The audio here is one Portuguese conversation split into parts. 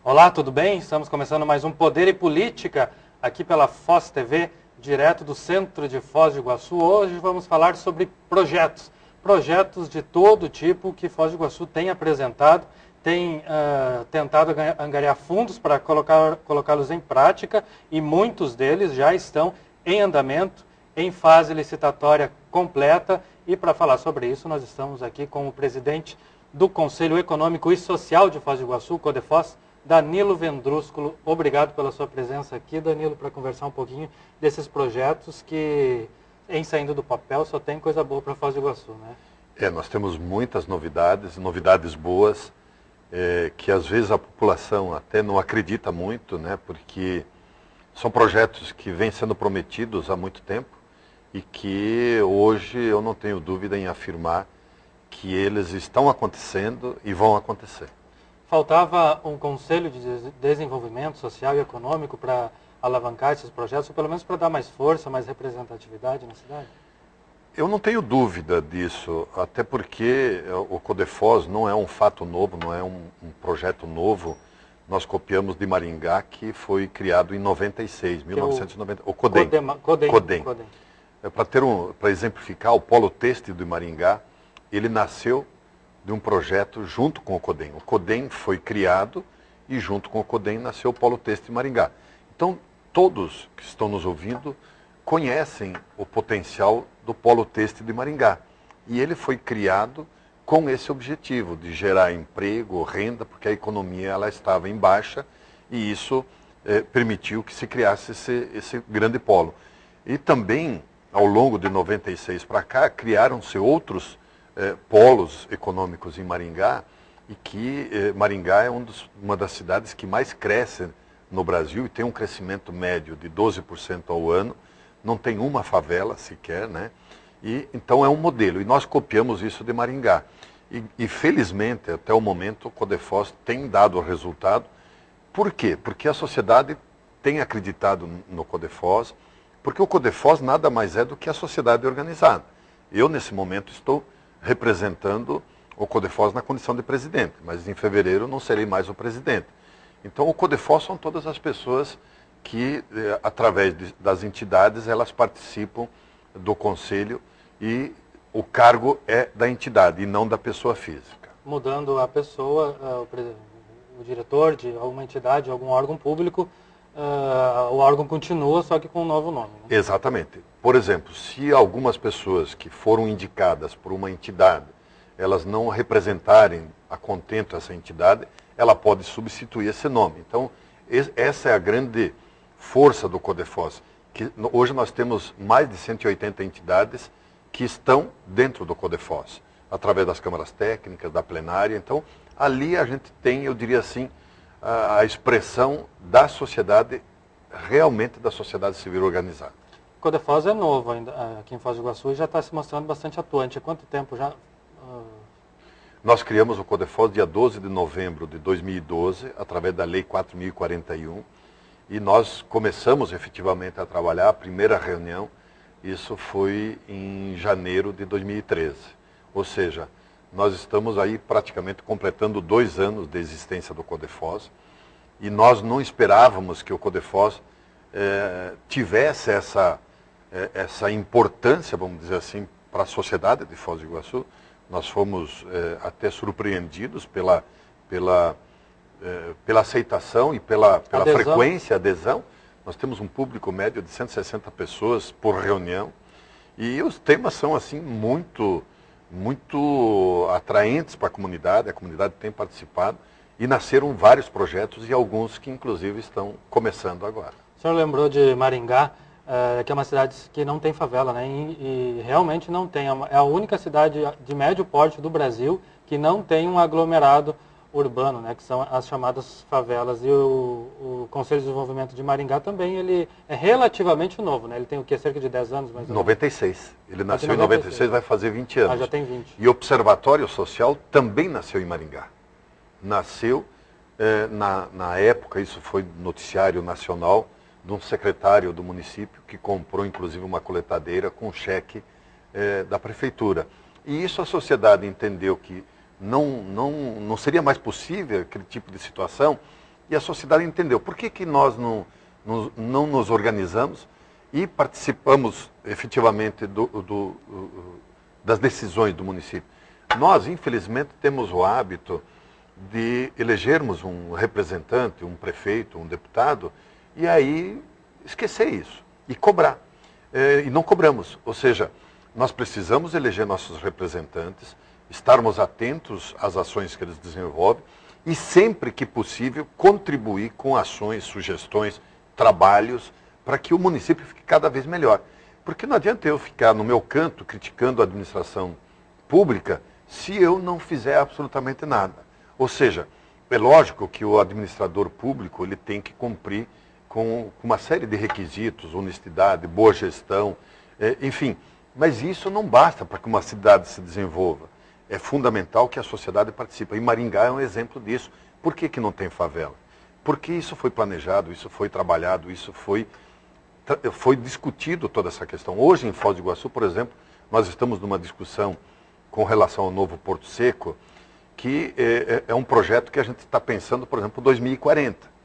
Olá, tudo bem? Estamos começando mais um Poder e Política aqui pela Foz TV, direto do centro de Foz do Iguaçu. Hoje vamos falar sobre projetos de todo tipo que Foz do Iguaçu tem apresentado, tem tentado angariar fundos para colocá-los em prática e muitos deles já estão em andamento, em fase licitatória completa. E para falar sobre isso, nós estamos aqui com o presidente do Conselho Econômico e Social de Foz do Iguaçu, CODEFOZ, Danilo Vendrúsculo. Obrigado pela sua presença aqui, Danilo, para conversar um pouquinho desses projetos que, em saindo do papel, só tem coisa boa para Foz do Iguaçu, né? Nós temos muitas novidades boas, que às vezes a população até não acredita muito, né? Porque são projetos que vêm sendo prometidos há muito tempo e que hoje eu não tenho dúvida em afirmar que eles estão acontecendo e vão acontecer. Faltava um conselho de desenvolvimento social e econômico para alavancar esses projetos, ou pelo menos para dar mais força, mais representatividade na cidade? Eu não tenho dúvida disso, até porque o CODEFOZ não é um fato novo, não é um projeto novo. Nós copiamos de Maringá, que foi criado em 96, 1990. O CODEM. CODEM. Para exemplificar, o Polo Têxtil de Maringá, ele nasceu de um projeto junto com o CODEM. O CODEM foi criado e junto com o CODEM nasceu o Polo Têxtil de Maringá. Então, todos que estão nos ouvindo conhecem o potencial do Polo Têxtil de Maringá. E ele foi criado com esse objetivo de gerar emprego, renda, porque a economia ela estava em baixa e isso permitiu que se criasse esse grande polo. E também, ao longo de 96 para cá, criaram-se outros polos econômicos em Maringá, e que Maringá é uma das cidades que mais cresce no Brasil e tem um crescimento médio de 12% ao ano, não tem uma favela sequer, né? E então é um modelo, e nós copiamos isso de Maringá. E felizmente, até o momento, o CODEFOZ tem dado resultado. Por quê? Porque a sociedade tem acreditado no CODEFOZ, porque o CODEFOZ nada mais é do que a sociedade organizada. Eu, nesse momento, estou representando o CODEFOZ na condição de presidente, mas em fevereiro não serei mais o presidente. Então o CODEFOZ são todas as pessoas que, através das entidades, elas participam do conselho e o cargo é da entidade e não da pessoa física. Mudando a pessoa, o diretor de alguma entidade, algum órgão público, o órgão continua, só que com um novo nome, né? Exatamente. Por exemplo, se algumas pessoas que foram indicadas por uma entidade, elas não representarem a contento essa entidade, ela pode substituir esse nome. Então, essa é a grande força do CODEFOZ, que hoje nós temos mais de 180 entidades que estão dentro do CODEFOZ, através das câmaras técnicas, da plenária. Então, ali a gente tem, eu diria assim, a expressão da sociedade, realmente da sociedade civil organizada. O CODEFOZ é novo ainda aqui em Foz do Iguaçu e já está se mostrando bastante atuante. Há quanto tempo já? Nós criamos o CODEFOZ dia 12 de novembro de 2012, através da Lei 4.041, e nós começamos efetivamente a trabalhar. A primeira reunião, isso foi em janeiro de 2013. Ou seja, nós estamos aí praticamente completando 2 anos de existência do CODEFOZ, e nós não esperávamos que o CODEFOZ tivesse essa importância, vamos dizer assim, para a sociedade de Foz do Iguaçu. Nós fomos até surpreendidos pela aceitação e pela frequência, adesão. Nós temos um público médio de 160 pessoas por reunião, e os temas são assim muito atraentes para a comunidade tem participado, e nasceram vários projetos, e alguns que inclusive estão começando agora. O senhor lembrou de Maringá, que é uma cidade que não tem favela, né? E realmente não tem. É a única cidade de médio porte do Brasil que não tem um aglomerado urbano, né? Que são as chamadas favelas. E o Conselho de Desenvolvimento de Maringá também, ele é relativamente novo, né? Ele tem o quê? Cerca de 10 anos, mais ou menos? 96. Ele nasceu em 96, vai fazer 20 anos. Já tem 20. E o Observatório Social também nasceu em Maringá. Nasceu, na época, isso foi noticiário nacional, de um secretário do município que comprou, inclusive, uma coletadeira com cheque da prefeitura. E isso a sociedade entendeu que não seria mais possível aquele tipo de situação, E a sociedade entendeu. Por que nós não nos organizamos e participamos efetivamente das decisões do município? Nós, infelizmente, temos o hábito de elegermos um representante, um prefeito, um deputado, e aí esquecer isso e cobrar. E não cobramos. Ou seja, nós precisamos eleger nossos representantes, estarmos atentos às ações que eles desenvolvem e, sempre que possível, contribuir com ações, sugestões, trabalhos, para que o município fique cada vez melhor. Porque não adianta eu ficar no meu canto criticando a administração pública se eu não fizer absolutamente nada. Ou seja, é lógico que o administrador público ele tem que cumprir com uma série de requisitos, honestidade, boa gestão, enfim. Mas isso não basta para que uma cidade se desenvolva. É fundamental que a sociedade participe. E Maringá é um exemplo disso. Por que não tem favela? Porque isso foi planejado, isso foi trabalhado, isso foi discutido toda essa questão. Hoje, em Foz do Iguaçu, por exemplo, nós estamos numa discussão com relação ao novo Porto Seco, que é um projeto que a gente está pensando, por exemplo, 2040.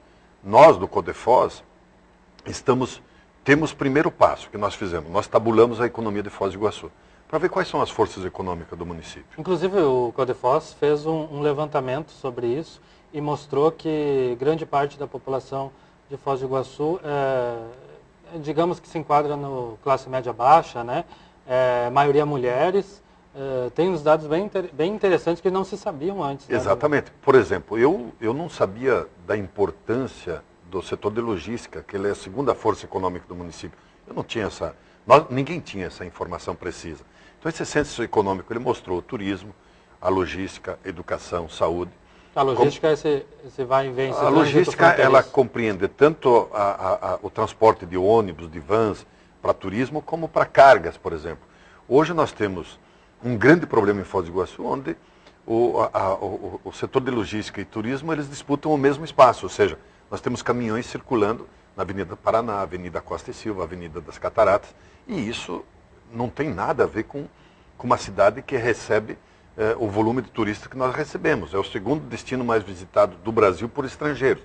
Nós, do Codefoz, temos o primeiro passo que nós fizemos. Nós tabulamos a economia de Foz do Iguaçu, para ver quais são as forças econômicas do município. Inclusive, o Codefoz fez um levantamento sobre isso e mostrou que grande parte da população de Foz do Iguaçu, digamos que se enquadra no classe média baixa, né? Maioria mulheres. Tem uns dados bem interessantes que não se sabiam antes. Exatamente. Né? Por exemplo, eu não sabia da importância do setor de logística, que ele é a segunda força econômica do município. Eu não tinha ninguém tinha essa informação precisa. Então esse censo econômico ele mostrou o turismo, a logística, a educação, saúde. A logística esse vai e vem. A logística ela compreende tanto o transporte de ônibus, de vans para turismo, como para cargas, por exemplo. Hoje nós temos um grande problema em Foz do Iguaçu, onde o setor de logística e turismo eles disputam o mesmo espaço, ou seja, nós temos caminhões circulando na Avenida Paraná, Avenida Costa e Silva, Avenida das Cataratas, e isso não tem nada a ver com uma cidade que recebe o volume de turistas que nós recebemos. É o segundo destino mais visitado do Brasil por estrangeiros.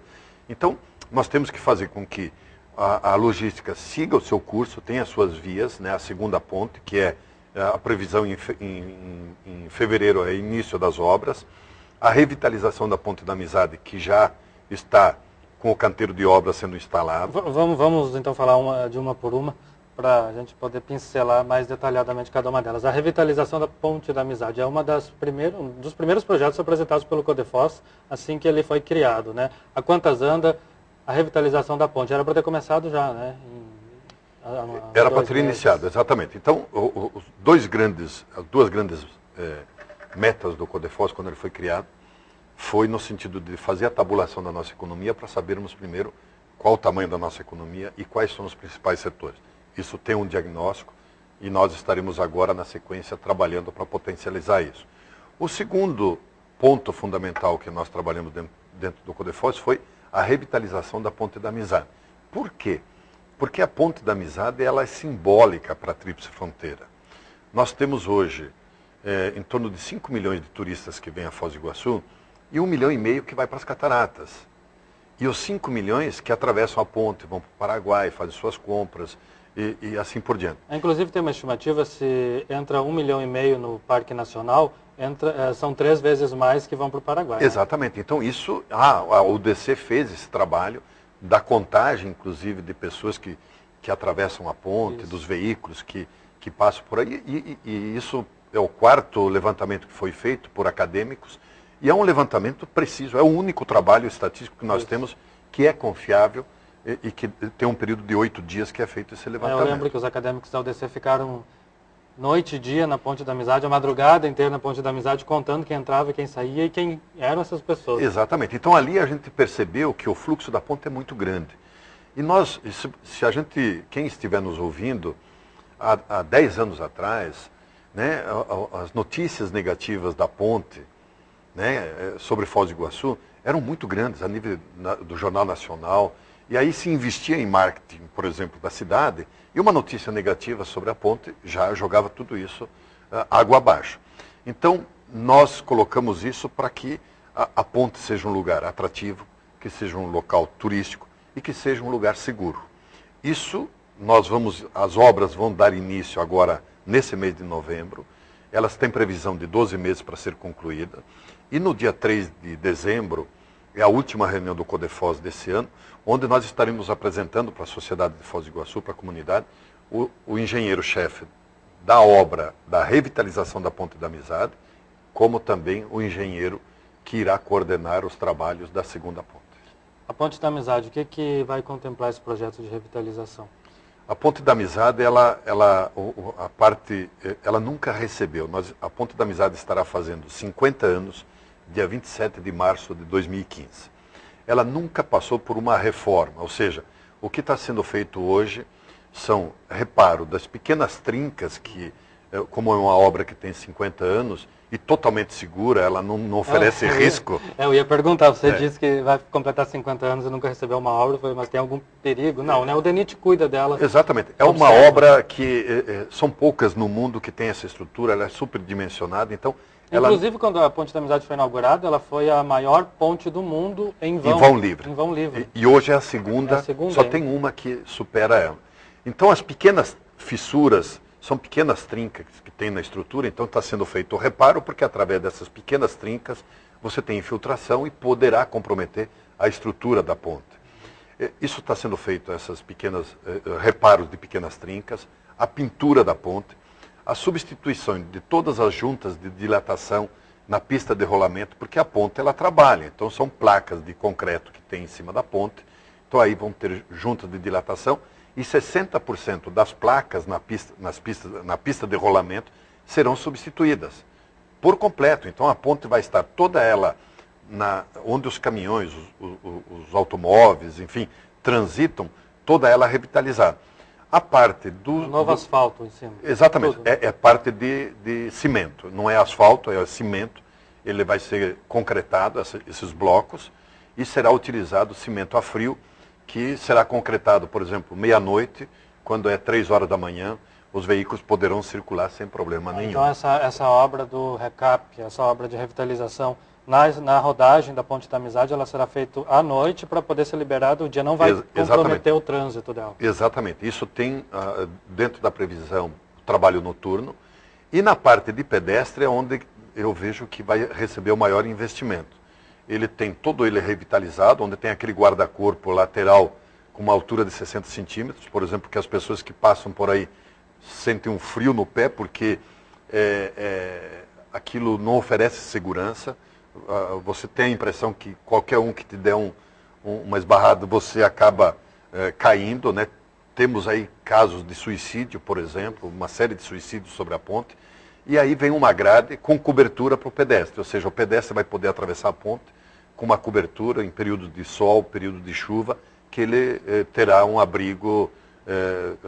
Então, nós temos que fazer com que a logística siga o seu curso, tenha as suas vias, né, a segunda ponte, que é a previsão em fevereiro é início das obras, a revitalização da Ponte da Amizade, que já está com o canteiro de obras sendo instalado. Vamos então falar de uma por uma, para a gente poder pincelar mais detalhadamente cada uma delas. A revitalização da Ponte da Amizade é um dos primeiros projetos apresentados pelo Codefoz, assim que ele foi criado, né? Há quantas anda a revitalização da ponte? Era para ter começado já, né? Era para ter iniciado, exatamente. Então, as duas grandes metas do Codefoz, quando ele foi criado, foi no sentido de fazer a tabulação da nossa economia para sabermos primeiro qual o tamanho da nossa economia e quais são os principais setores. Isso tem um diagnóstico e nós estaremos agora, na sequência, trabalhando para potencializar isso. O segundo ponto fundamental que nós trabalhamos dentro do Codefoz foi a revitalização da Ponte da Amizade. Por quê? Porque a Ponte da Amizade ela é simbólica para a Tríplice Fronteira. Nós temos hoje em torno de 5 milhões de turistas que vêm a Foz do Iguaçu e 1,5 milhão que vai para as Cataratas. E os 5 milhões que atravessam a ponte, vão para o Paraguai, fazem suas compras e assim por diante. Inclusive tem uma estimativa, se entra 1,5 milhão no Parque Nacional, são 3 vezes mais que vão para o Paraguai. Exatamente. Né? Então isso, a UDC fez esse trabalho da contagem, inclusive, de pessoas que atravessam a ponte, dos veículos que passam por aí. E isso é o quarto levantamento que foi feito por acadêmicos. E é um levantamento preciso, é o único trabalho estatístico que nós temos que é confiável e que tem um período de 8 dias que é feito esse levantamento. Eu lembro que os acadêmicos da UDC ficaram noite e dia na Ponte da Amizade, a madrugada inteira na Ponte da Amizade, contando quem entrava e quem saía e quem eram essas pessoas. Exatamente. Então ali a gente percebeu que o fluxo da ponte é muito grande. E nós, quem estiver nos ouvindo, há 10 anos atrás, né, as notícias negativas da ponte, né, sobre Foz do Iguaçu, eram muito grandes a nível do Jornal Nacional. E aí se investia em marketing, por exemplo, da cidade, e uma notícia negativa sobre a ponte já jogava tudo isso água abaixo. Então, nós colocamos isso para que a ponte seja um lugar atrativo, que que seja um local turístico e que seja um lugar seguro. Isso, as obras vão dar início agora nesse mês de novembro. Elas têm previsão de 12 meses para ser concluída. E no dia 3 de dezembro, é a última reunião do CODEFOS desse ano, onde nós estaremos apresentando para a sociedade de Foz do Iguaçu, para a comunidade, o engenheiro-chefe da obra da revitalização da Ponte da Amizade, como também o engenheiro que irá coordenar os trabalhos da segunda ponte. A Ponte da Amizade, o que vai contemplar esse projeto de revitalização? A Ponte da Amizade, ela nunca recebeu. A Ponte da Amizade estará fazendo 50 anos, dia 27 de março de 2015. Ela nunca passou por uma reforma, ou seja, o que está sendo feito hoje são reparo das pequenas trincas que, como é uma obra que tem 50 anos e totalmente segura, ela não oferece risco. Eu ia perguntar, você disse que vai completar 50 anos e nunca recebeu uma obra, mas tem algum perigo? Não, né? O DENIT cuida dela. Exatamente. É uma obra que são poucas no mundo que tem essa estrutura, ela é superdimensionada, então... Inclusive, quando a Ponte da Amizade foi inaugurada, ela foi a maior ponte do mundo em vão livre. E hoje é a segunda, só tem uma que supera ela. Então, as pequenas fissuras são pequenas trincas que tem na estrutura, então está sendo feito o reparo, porque através dessas pequenas trincas você tem infiltração e poderá comprometer a estrutura da ponte. Isso está sendo feito, essas pequenas reparos de pequenas trincas, a pintura da ponte, a substituição de todas as juntas de dilatação na pista de rolamento, porque a ponte ela trabalha, então são placas de concreto que tem em cima da ponte, então aí vão ter juntas de dilatação, e 60% das placas na pista de rolamento serão substituídas por completo. Então a ponte vai estar toda ela onde os caminhões, os automóveis, enfim, transitam, toda ela revitalizada. A parte do... Novo asfalto em cima. Exatamente, é parte de cimento, não é asfalto, é cimento. Ele vai ser concretado, esses blocos, e será utilizado cimento a frio, que será concretado, por exemplo, meia-noite, quando é 3 horas da manhã, os veículos poderão circular sem problema nenhum. Então essa obra do recap, essa obra de revitalização, na rodagem da Ponte da Amizade, ela será feita à noite para poder ser liberada, o dia não vai comprometer o trânsito dela. Exatamente, isso tem dentro da previsão trabalho noturno, e na parte de pedestre é onde eu vejo que vai receber o maior investimento. Ele tem todo ele revitalizado, onde tem aquele guarda-corpo lateral com uma altura de 60 centímetros, por exemplo, que as pessoas que passam por aí sentem um frio no pé, porque aquilo não oferece segurança. Você tem a impressão que qualquer um que te der uma esbarrada, você acaba caindo, né? Temos aí casos de suicídio, por exemplo, uma série de suicídios sobre a ponte, e aí vem uma grade com cobertura para o pedestre, ou seja, o pedestre vai poder atravessar a ponte com uma cobertura em período de sol, período de chuva, que ele terá um abrigo,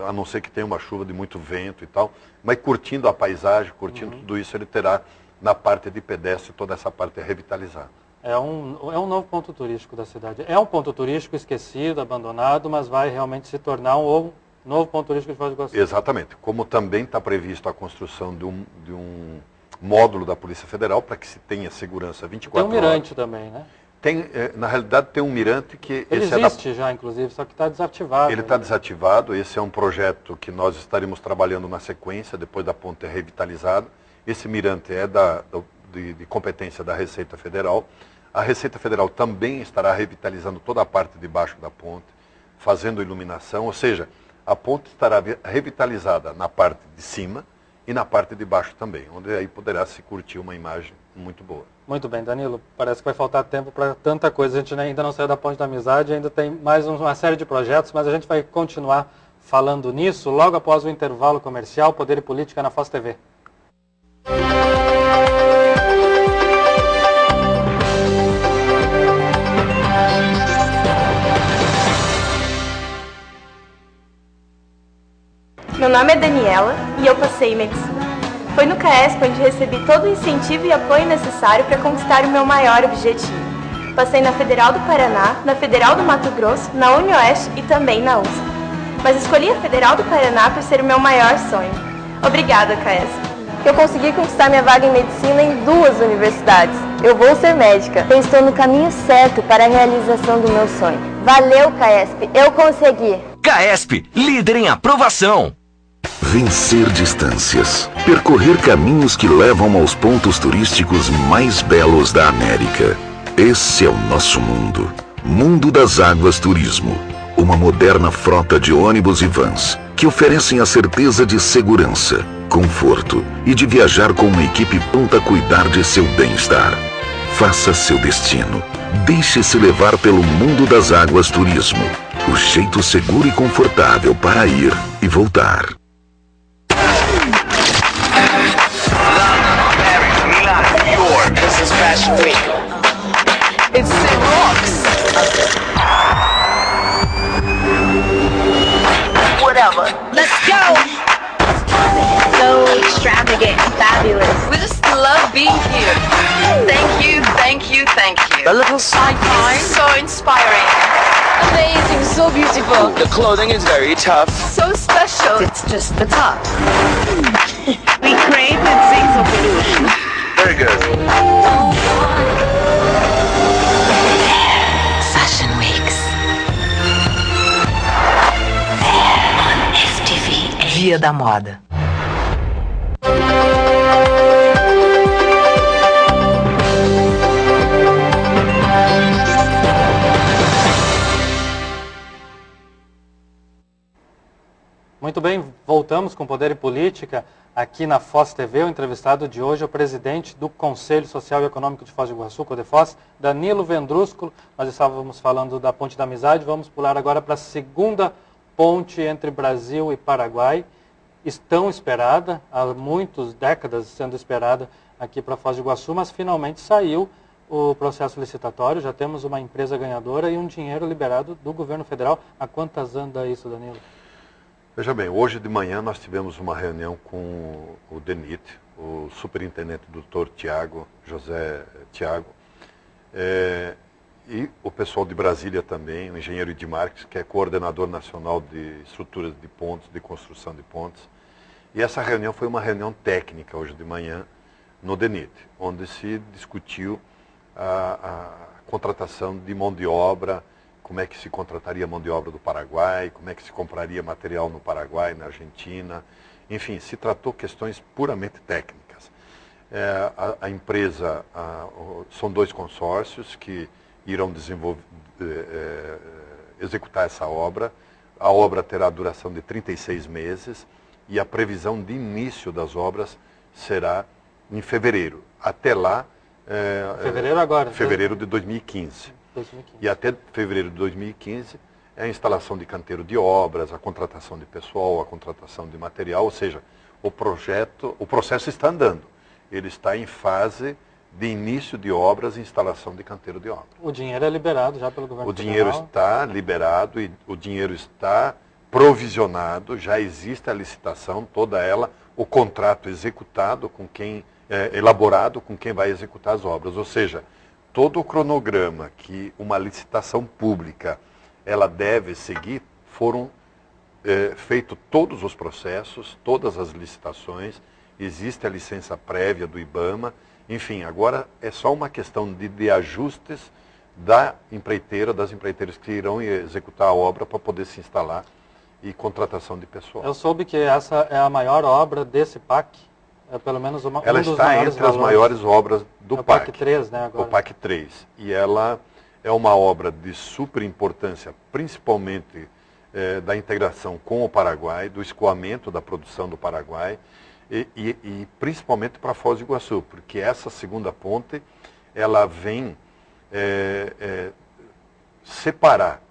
a não ser que tenha uma chuva de muito vento e tal, mas curtindo a paisagem, curtindo tudo isso, ele terá na parte de pedestre toda essa parte revitalizada. É um novo ponto turístico da cidade. É um ponto turístico esquecido, abandonado, mas vai realmente se tornar um novo ponto turístico de Foz do Iguaçu. Exatamente. Como também está previsto a construção de um módulo da Polícia Federal para que se tenha segurança 24 horas. Tem um mirante também, né? Na realidade tem um mirante que... Ele existe já, inclusive, só que está desativado. Ele está desativado, esse é um projeto que nós estaremos trabalhando na sequência, depois da ponte revitalizada. Esse mirante é de competência da Receita Federal. A Receita Federal também estará revitalizando toda a parte de baixo da ponte, fazendo iluminação, ou seja, a ponte estará revitalizada na parte de cima e na parte de baixo também, onde aí poderá se curtir uma imagem muito boa. Muito bem, Danilo, parece que vai faltar tempo para tanta coisa, a gente ainda não saiu da Ponte da Amizade, ainda tem mais uma série de projetos, mas a gente vai continuar falando nisso logo após o intervalo comercial. Poder e Política na Foz TV. Meu nome é Daniela e eu passei em medicina. Foi no CAESP onde recebi todo o incentivo e apoio necessário para conquistar o meu maior objetivo. Passei na Federal do Paraná, na Federal do Mato Grosso, na UniOeste e também na USP. Mas escolhi a Federal do Paraná por ser o meu maior sonho. Obrigada, CAESP. que eu consegui conquistar minha vaga em medicina em 2 universidades. Eu vou ser médica. Eu estou no caminho certo para a realização do meu sonho. Valeu, CAESP. Eu consegui. CAESP, líder em aprovação. Vencer distâncias. Percorrer caminhos que levam aos pontos turísticos mais belos da América. Esse é o nosso mundo. Mundo das Águas Turismo. Uma moderna frota de ônibus e vans que oferecem a certeza de segurança, conforto e de viajar com uma equipe pronta a cuidar de seu bem-estar. Faça seu destino. Deixe-se levar pelo Mundo das Águas Turismo. O jeito seguro e confortável para ir e voltar. London, Paris, Milan, New York. This is Fashion Week. It's the rocks. Whatever. Let's go! So extravagant, fabulous. We just love being here. Thank you, thank you, thank you. The little sci-fi. So inspiring. Amazing, so beautiful. The clothing is very tough. So special. It's just the top. We created things of illusion. Very good. Fashion Weeks. On FTV. Dia da Moda. Muito bem, voltamos com Poder e Política aqui na Foz TV. O entrevistado de hoje é o presidente do Conselho Social e Econômico de Foz do Iguaçu, CODEFOZ, Danilo Vendrúsculo. Nós estávamos falando da Ponte da Amizade, vamos pular agora para a segunda ponte entre Brasil e Paraguai. Tão esperada, há muitas décadas sendo esperada aqui para Foz do Iguaçu, mas finalmente saiu o processo licitatório, já temos uma empresa ganhadora e um dinheiro liberado do governo federal. A quantas anda isso, Danilo? Veja bem, hoje de manhã nós tivemos uma reunião com o DENIT, o superintendente doutor José Tiago, e o pessoal de Brasília também, o engenheiro Edmarques, que é coordenador nacional de estruturas de pontes, de construção de pontes. E essa reunião foi uma reunião técnica hoje de manhã no DENIT, onde se discutiu a contratação de mão de obra, como é que se contrataria mão de obra do Paraguai, como é que se compraria material no Paraguai, na Argentina. Enfim, se tratou questões puramente técnicas. A empresa, são 2 consórcios que irão executar essa obra. A obra terá duração de 36 meses e a previsão de início das obras será em fevereiro. Até lá... Fevereiro agora? Fevereiro de 2015. 2015. E até fevereiro de 2015 é a instalação de canteiro de obras, a contratação de pessoal, a contratação de material, ou seja, o processo está andando. Ele está em fase de início de obras e instalação de canteiro de obra. O dinheiro é liberado já pelo governo federal? O dinheiro está liberado e o dinheiro está provisionado, já existe a licitação, toda ela, o contrato executado com quem, elaborado com quem vai executar as obras, ou seja, todo o cronograma que uma licitação pública ela deve seguir, foram feitos todos os processos, todas as licitações, existe a licença prévia do IBAMA, enfim, agora é só uma questão de ajustes das empreiteiras que irão executar a obra para poder se instalar e contratação de pessoal. Eu soube que essa é a maior obra desse PAC. É pelo menos uma ela está entre as maiores obras do PAC. O PAC 3, né, agora? O PAC 3. E ela é uma obra de super importância, principalmente da integração com o Paraguai, do escoamento da produção do Paraguai, e principalmente para Foz do Iguaçu, porque essa segunda ponte, ela vem separar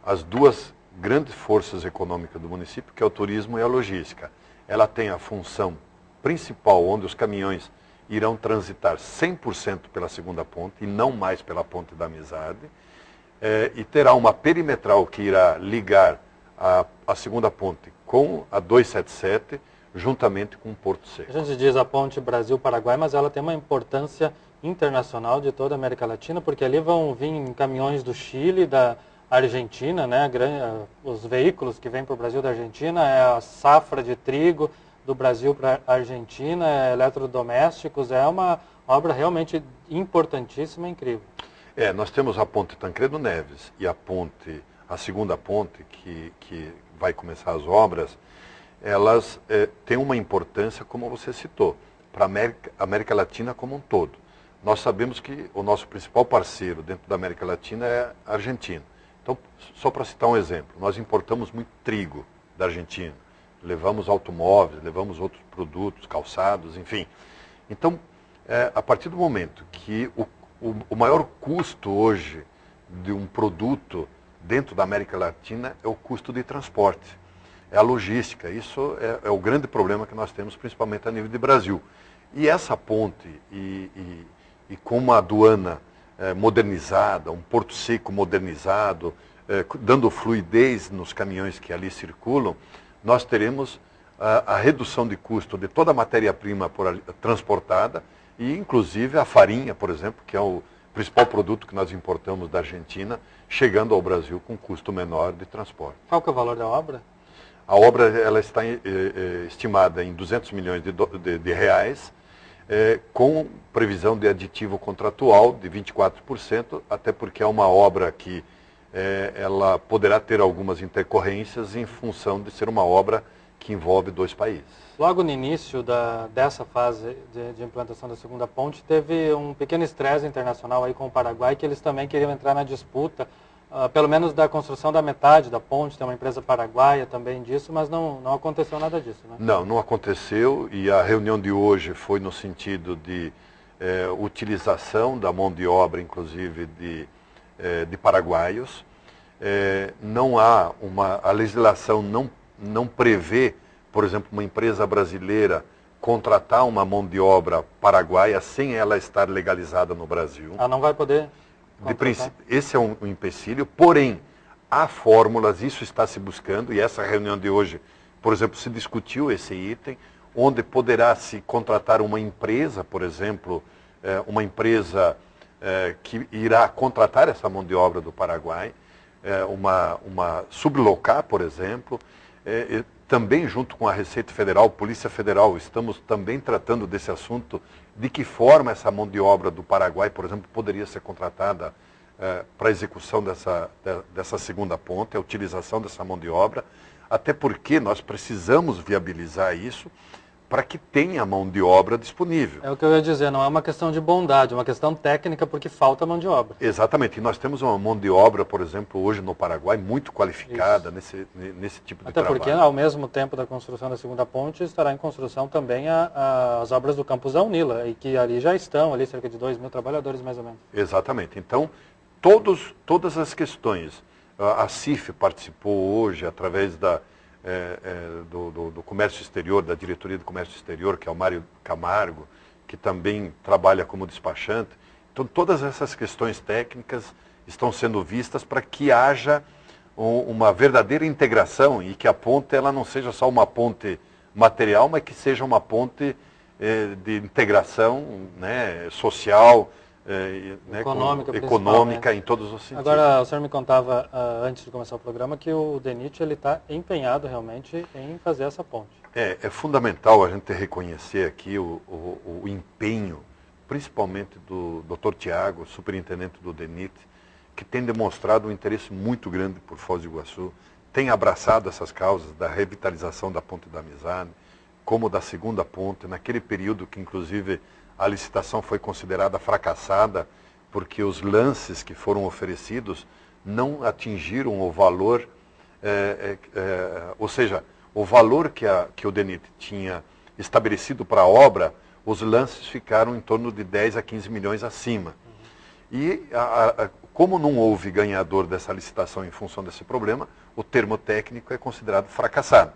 as 2 grandes forças econômicas do município, que é o turismo e a logística. Ela tem a função principal, onde os caminhões irão transitar 100% pela segunda ponte e não mais pela Ponte da Amizade, e terá uma perimetral que irá ligar a segunda ponte com a 277, juntamente com o Porto Seco. A gente diz a ponte Brasil-Paraguai, mas ela tem uma importância internacional de toda a América Latina, porque ali vão vir caminhões do Chile, da Argentina, né? Os veículos que vêm para o Brasil da Argentina, é a safra de trigo, do Brasil para a Argentina, eletrodomésticos, é uma obra realmente importantíssima e incrível. Nós temos a ponte Tancredo Neves e a segunda ponte que vai começar as obras, elas têm uma importância, como você citou, para a América Latina como um todo. Nós sabemos que o nosso principal parceiro dentro da América Latina é a Argentina. Então, só para citar um exemplo, nós importamos muito trigo da Argentina, levamos automóveis, levamos outros produtos, calçados, enfim. Então, a partir do momento que o maior custo hoje de um produto dentro da América Latina é o custo de transporte, é a logística. Isso é o grande problema que nós temos, principalmente a nível de Brasil. E essa ponte, e com uma aduana modernizada, um porto seco modernizado, dando fluidez nos caminhões que ali circulam, nós teremos a redução de custo de toda a matéria-prima transportada, e inclusive a farinha, por exemplo, que é o principal produto que nós importamos da Argentina, chegando ao Brasil com custo menor de transporte. Qual que é o valor da obra? A obra ela está estimada em 200 milhões de reais, com previsão de aditivo contratual de 24%, até porque é uma obra que ela poderá ter algumas intercorrências em função de ser uma obra que envolve 2 países. Logo no início dessa fase de implantação da segunda ponte, teve um pequeno estresse internacional aí com o Paraguai, que eles também queriam entrar na disputa, pelo menos da construção da metade da ponte. Tem uma empresa paraguaia também disso, mas não aconteceu nada disso, né? Não aconteceu, e a reunião de hoje foi no sentido de utilização da mão de obra, inclusive de paraguaios. A legislação não prevê, por exemplo, uma empresa brasileira contratar uma mão de obra paraguaia sem ela estar legalizada no Brasil. Ela não vai poder contratar. Esse é um empecilho, porém, há fórmulas, isso está se buscando, e essa reunião de hoje, por exemplo, se discutiu esse item, onde poderá se contratar uma empresa, por exemplo, uma empresa que irá contratar essa mão de obra do Paraguai, uma sublocar, por exemplo. Também junto com a Receita Federal, Polícia Federal, estamos também tratando desse assunto, de que forma essa mão de obra do Paraguai, por exemplo, poderia ser contratada para a execução dessa segunda ponte, a utilização dessa mão de obra, até porque nós precisamos viabilizar isso para que tenha mão de obra disponível. É o que eu ia dizer, não é uma questão de bondade, é uma questão técnica, porque falta mão de obra. Exatamente, e nós temos uma mão de obra, por exemplo, hoje no Paraguai, muito qualificada nesse tipo de trabalho. Até porque, ao mesmo tempo da construção da segunda ponte, estará em construção também as obras do campus da Unila, e que ali já estão, ali cerca de 2.000 trabalhadores, mais ou menos. Exatamente, então, todas as questões, a CIF participou hoje, através do comércio exterior, da diretoria do comércio exterior, que é o Mário Camargo, que também trabalha como despachante. Então, todas essas questões técnicas estão sendo vistas para que haja uma verdadeira integração e que a ponte ela não seja só uma ponte material, mas que seja uma ponte de integração, né, social, econômica em todos os sentidos. Agora, o senhor me contava, antes de começar o programa, que o DENIT está empenhado realmente em fazer essa ponte. É fundamental a gente reconhecer aqui o empenho, principalmente do Dr. Tiago, superintendente do DENIT, que tem demonstrado um interesse muito grande por Foz do Iguaçu, tem abraçado essas causas da revitalização da Ponte da Amizade, como da segunda ponte, naquele período que, inclusive, a licitação foi considerada fracassada, porque os lances que foram oferecidos não atingiram o valor, ou seja, o valor que o DENIT tinha estabelecido para a obra, os lances ficaram em torno de 10 a 15 milhões acima. E como não houve ganhador dessa licitação em função desse problema, o termo técnico é considerado fracassado.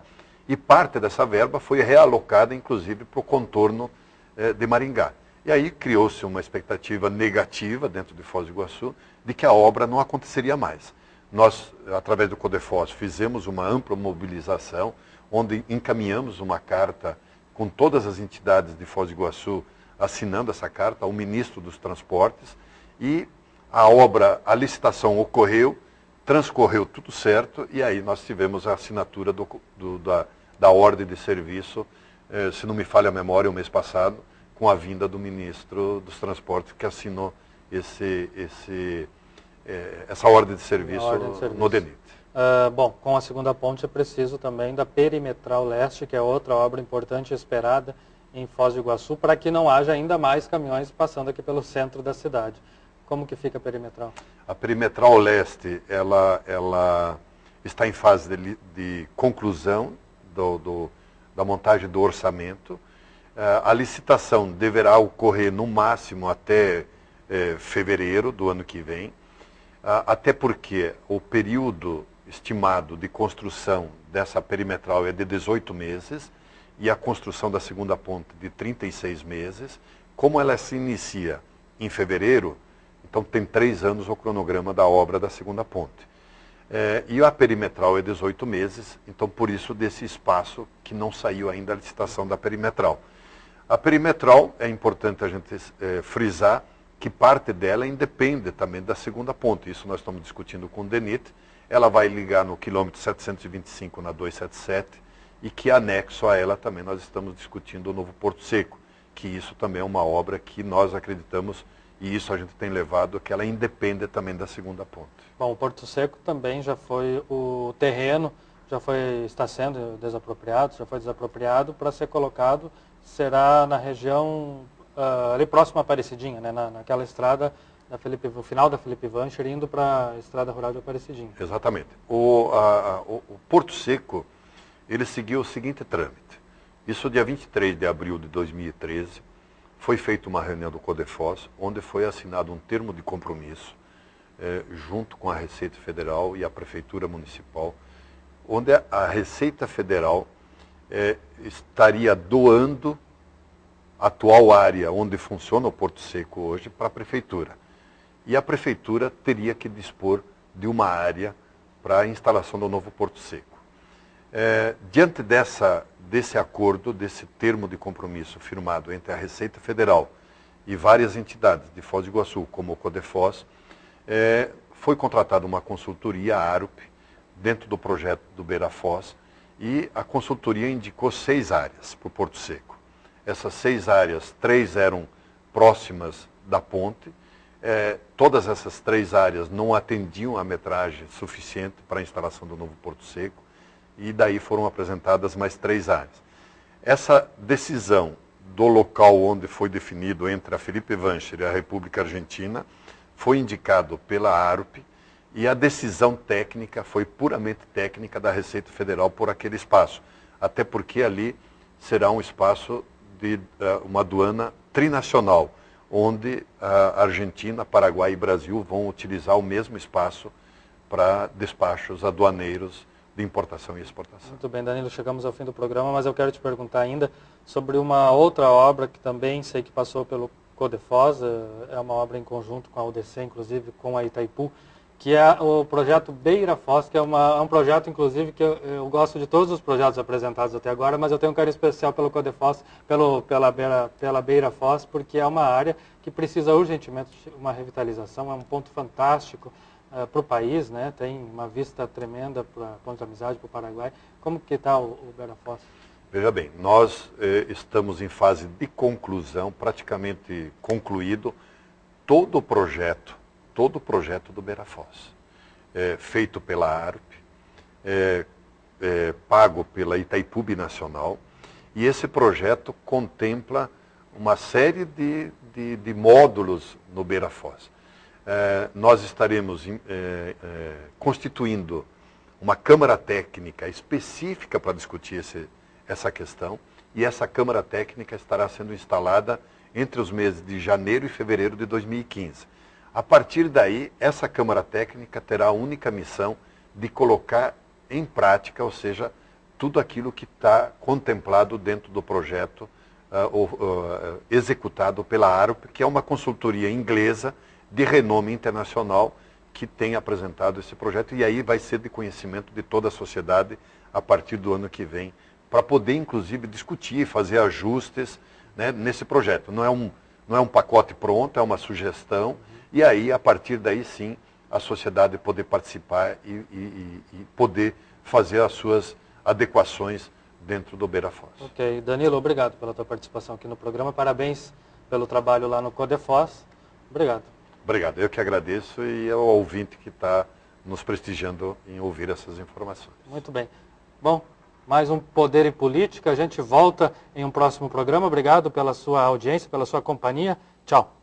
E parte dessa verba foi realocada, inclusive, para o contorno de Maringá. E aí criou-se uma expectativa negativa dentro de Foz do Iguaçu de que a obra não aconteceria mais. Nós, através do CODEFOS, fizemos uma ampla mobilização, onde encaminhamos uma carta com todas as entidades de Foz do Iguaçu assinando essa carta ao ministro dos Transportes, e a licitação ocorreu, transcorreu tudo certo, e aí nós tivemos a assinatura da ordem de serviço se não me falha a memória, o mês passado, com a vinda do ministro dos Transportes, que assinou essa ordem de serviço no DENIT. Bom, com a segunda ponte é preciso também da Perimetral Leste, que é outra obra importante e esperada em Foz do Iguaçu, para que não haja ainda mais caminhões passando aqui pelo centro da cidade. Como que fica a Perimetral? A Perimetral Leste, ela está em fase de conclusão da montagem do orçamento. A licitação deverá ocorrer no máximo até fevereiro do ano que vem, até porque o período estimado de construção dessa perimetral é de 18 meses e a construção da segunda ponte de 36 meses. Como ela se inicia em fevereiro, então tem 3 anos o cronograma da obra da segunda ponte. E a perimetral é 18 meses, então por isso desse espaço que não saiu ainda a licitação da perimetral. A perimetral, é importante a gente frisar que parte dela independe também da segunda ponte. Isso nós estamos discutindo com o DENIT. Ela vai ligar no quilômetro 725 na 277 e que anexo a ela também nós estamos discutindo o novo Porto Seco, que isso também é uma obra que nós acreditamos, e isso a gente tem levado, que ela independe também da segunda ponte. Bom, o Porto Seco também já foi, o terreno está sendo desapropriado, já foi desapropriado para ser colocado, será na região ali próximo à Aparecidinha, né, naquela estrada, o final da Felipe Vancher, indo para a Estrada Rural de Aparecidinha. Exatamente. O Porto Seco, ele seguiu o seguinte trâmite. Isso dia 23 de abril de 2013, foi feita uma reunião do CODEFOS, onde foi assinado um termo de compromisso, junto com a Receita Federal e a Prefeitura Municipal, onde a Receita Federal estaria doando a atual área onde funciona o Porto Seco hoje para a Prefeitura. E a Prefeitura teria que dispor de uma área para a instalação do novo Porto Seco. Diante desse acordo, desse termo de compromisso firmado entre a Receita Federal e várias entidades de Foz do Iguaçu, como o CODEFOS, foi contratada uma consultoria, a ARUP, dentro do projeto do Beira Foz, e a consultoria indicou 6 áreas para o Porto Seco. Essas 6 áreas, 3 eram próximas da ponte. Todas essas 3 áreas não atendiam a metragem suficiente para a instalação do novo Porto Seco, e daí foram apresentadas mais 3 áreas. Essa decisão do local onde foi definido entre a Felipe Vancher e a República Argentina foi indicado pela ARUP, e a decisão técnica foi puramente técnica da Receita Federal por aquele espaço, até porque ali será um espaço de uma aduana trinacional, onde a Argentina, Paraguai e Brasil vão utilizar o mesmo espaço para despachos aduaneiros de importação e exportação. Muito bem, Danilo, chegamos ao fim do programa, mas eu quero te perguntar ainda sobre uma outra obra que também sei que passou pelo CODEFOS, é uma obra em conjunto com a UDC, inclusive com a Itaipu, que é o projeto Beira Foz, que é um projeto, inclusive, que eu gosto de todos os projetos apresentados até agora, mas eu tenho um carinho especial pelo CODEFOS, pela Beira Foz, porque é uma área que precisa urgentemente de uma revitalização, é um ponto fantástico para o país, né? Tem uma vista tremenda para Ponte da Amizade, para o Paraguai. Como que está o Beira Foz? Veja bem, nós estamos em fase de conclusão, praticamente concluído, todo o projeto do Beira Foz, feito pela ARUP, pago pela Itaipu Binacional, e esse projeto contempla uma série de módulos no Beira Foz. Nós estaremos constituindo uma Câmara Técnica específica para discutir essa questão, e essa Câmara Técnica estará sendo instalada entre os meses de janeiro e fevereiro de 2015. A partir daí, essa Câmara Técnica terá a única missão de colocar em prática, ou seja, tudo aquilo que está contemplado dentro do projeto executado pela ARUP, que é uma consultoria inglesa de renome internacional que tem apresentado esse projeto, e aí vai ser de conhecimento de toda a sociedade a partir do ano que vem, para poder, inclusive, discutir, fazer ajustes, né, nesse projeto. Não é um pacote pronto, é uma sugestão. E aí, a partir daí, sim, a sociedade poder participar e poder fazer as suas adequações dentro do Beira Foz. Ok. Danilo, obrigado pela tua participação aqui no programa. Parabéns pelo trabalho lá no Codefoz. Obrigado. Obrigado. Eu que agradeço e ao ouvinte que está nos prestigiando em ouvir essas informações. Muito bem. Bom, mais um Poder e Política. A gente volta em um próximo programa. Obrigado pela sua audiência, pela sua companhia. Tchau.